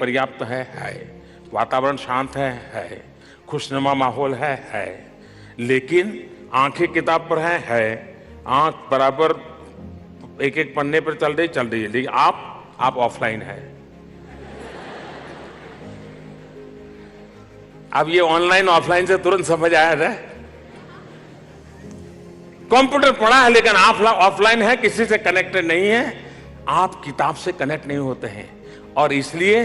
पर्याप्त है। वातावरण शांत है। खुशनुमा माहौल है। लेकिन आंखें किताब पर है। आंख बराबर एक एक पन्ने पर चल रही है, लेकिन आप ऑफलाइन है। अब ये ऑनलाइन ऑफलाइन से तुरंत समझ आया था। कंप्यूटर पड़ा है लेकिन आप ऑफलाइन है, किसी से कनेक्टेड नहीं है। आप किताब से कनेक्ट नहीं होते हैं, और इसलिए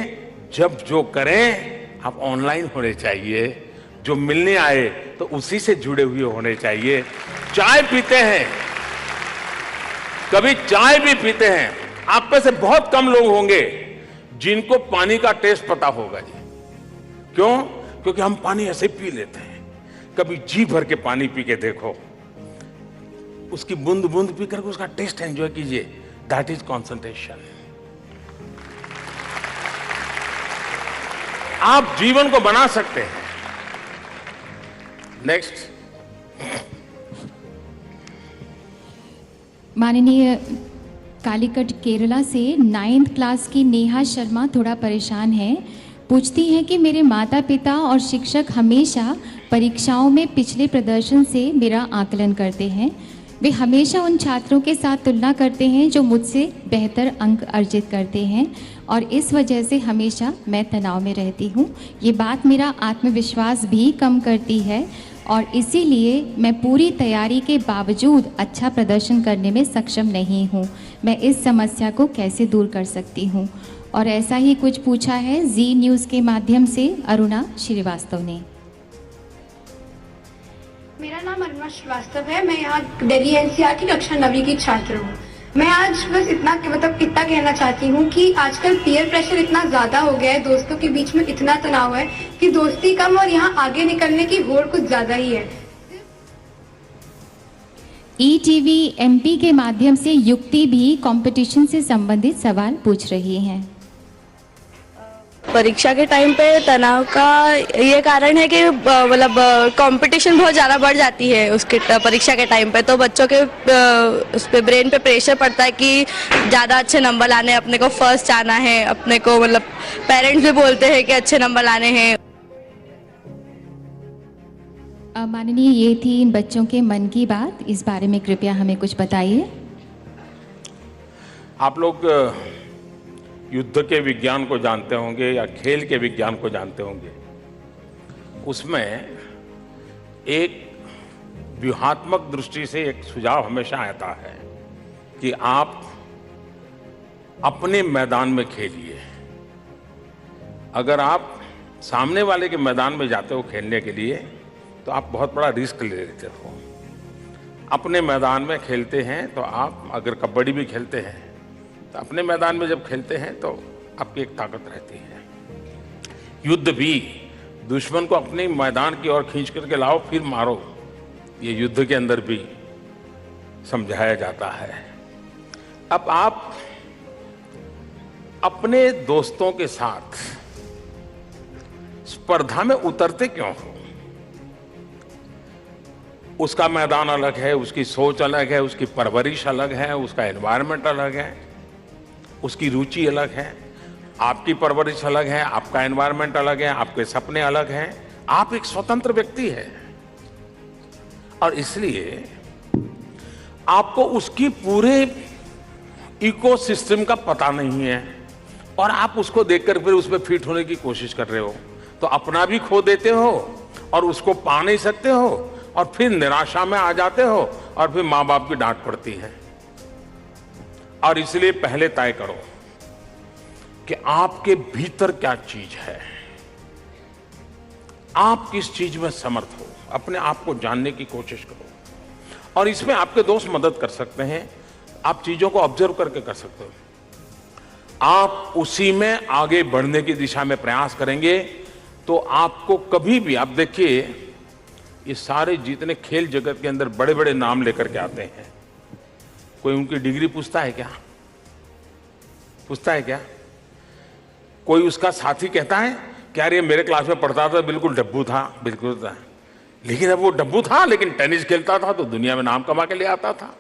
जब जो करें आप ऑनलाइन होने चाहिए। जो मिलने आए तो उसी से जुड़े हुए होने चाहिए। चाय पीते हैं, कभी चाय भी पीते हैं। आप में से बहुत कम लोग होंगे जिनको पानी का टेस्ट पता होगा जी। क्यों? क्योंकि हम पानी ऐसे पी लेते हैं। कभी जी भर के पानी पी के देखो, उसकी बूंद बूंद पी करके उसका टेस्ट एंजॉय कीजिए। That is concentration. आप जीवन को बना सकते हैं। नेक्स्ट। माननीय कालीकट केरला से 9th क्लास की नेहा शर्मा थोड़ा परेशान है। पूछती हैं कि मेरे माता पिता और शिक्षक हमेशा परीक्षाओं में पिछले प्रदर्शन से मेरा आकलन करते हैं। वे हमेशा उन छात्रों के साथ तुलना करते हैं जो मुझसे बेहतर अंक अर्जित करते हैं, और इस वजह से हमेशा मैं तनाव में रहती हूँ। ये बात मेरा आत्मविश्वास भी कम करती है, और इसीलिए मैं पूरी तैयारी के बावजूद अच्छा प्रदर्शन करने में सक्षम नहीं हूँ। मैं इस समस्या को कैसे दूर कर सकती हूँ? और ऐसा ही कुछ पूछा है जी न्यूज़ के माध्यम से अरुणा श्रीवास्तव ने। मेरा नाम अरुणा श्रीवास्तव है। मैं यहाँ दिल्ली एनसीआर की कक्षा 9वीं की छात्र हूँ। मैं आज बस इतना कहना चाहती हूँ कि आजकल पीयर प्रेशर इतना ज्यादा हो गया है, दोस्तों के बीच में इतना तनाव है कि दोस्ती कम और यहाँ आगे निकलने की होड़ कुछ ज्यादा ही है। ईटीवी एमपी के माध्यम से युक्ति भी कंपटीशन से संबंधित सवाल पूछ रही हैं। परीक्षा के टाइम पे तनाव का ये कारण है कि मतलब कंपटीशन बहुत ज़्यादा बढ़ जाती है उसके परीक्षा के टाइम पे, तो बच्चों के उस पे ब्रेन पे प्रेशर पड़ता है कि ज़्यादा अच्छे नंबर लाने, अपने को फर्स्ट आना है, अपने को मतलब पेरेंट्स भी बोलते हैं कि अच्छे नंबर लाने हैं। माननीय, ये थी इन बच्चों के मन की बात। इस बारे में कृपया हमें कुछ बताइए। आप लोग युद्ध के विज्ञान को जानते होंगे या खेल के विज्ञान को जानते होंगे। उसमें एक व्यूहात्मक दृष्टि से एक सुझाव हमेशा आता है कि आप अपने मैदान में खेलिए। अगर आप सामने वाले के मैदान में जाते हो खेलने के लिए तो आप बहुत बड़ा रिस्क ले लेते हो। अपने मैदान में खेलते हैं तो आप, अगर कबड्डी भी खेलते हैं तो अपने मैदान में जब खेलते हैं तो आपकी एक ताकत रहती है। युद्ध भी दुश्मन को अपने मैदान की ओर खींच करके लाओ फिर मारो, ये युद्ध के अंदर भी समझाया जाता है। अब आप अपने दोस्तों के साथ स्पर्धा में उतरते क्यों हो? उसका मैदान अलग है, उसकी सोच अलग है, उसकी परवरिश अलग है, उसका एनवायरनमेंट अलग है, उसकी रुचि अलग है, आपकी परवरिश अलग है, आपका एनवायरनमेंट अलग है, आपके सपने अलग हैं। आप एक स्वतंत्र व्यक्ति हैं और इसलिए आपको उसकी पूरे इकोसिस्टम का पता नहीं है और आप उसको देखकर फिर उसमें फिट होने की कोशिश कर रहे हो, तो अपना भी खो देते हो और उसको पा नहीं सकते हो और फिर निराशा में आ जाते हो और फिर माँ बाप की डांट पड़ती है। और इसलिए पहले तय करो कि आपके भीतर क्या चीज है, आप किस चीज में समर्थ हो, अपने आप को जानने की कोशिश करो। और इसमें आपके दोस्त मदद कर सकते हैं, आप चीजों को ऑब्जर्व करके कर सकते हो। आप उसी में आगे बढ़ने की दिशा में प्रयास करेंगे तो आपको कभी भी, आप देखिए ये सारे जितने खेल जगत के अंदर बड़े बड़े नाम लेकर के आते हैं, कोई उनकी डिग्री पूछता है क्या? पूछता है क्या? कोई उसका साथी कहता है कि यार ये मेरे क्लास में पढ़ता था, बिल्कुल डब्बू था, बिल्कुल था, लेकिन अब वो डब्बू था लेकिन टेनिस खेलता था तो दुनिया में नाम कमा के ले आता था।